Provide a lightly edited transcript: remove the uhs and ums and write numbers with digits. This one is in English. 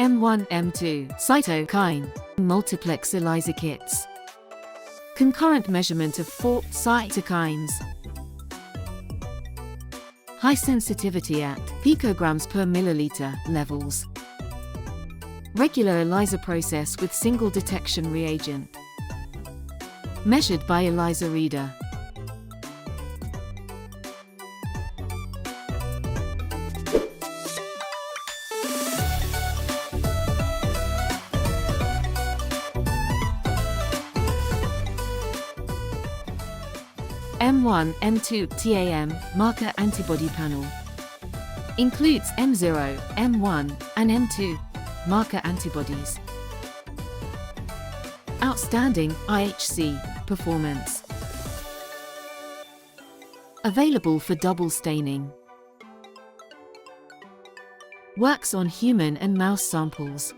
M1, M2 cytokine multiplex ELISA kits. Concurrent measurement of 4 cytokines. High sensitivity at picograms per milliliter levels. Regular ELISA process with single detection reagent. Measured by ELISA reader. M1, M2 TAM marker antibody panel. Includes M0, M1, and M2 marker antibodies. Outstanding IHC performance. Available for double staining. Works on human and mouse samples.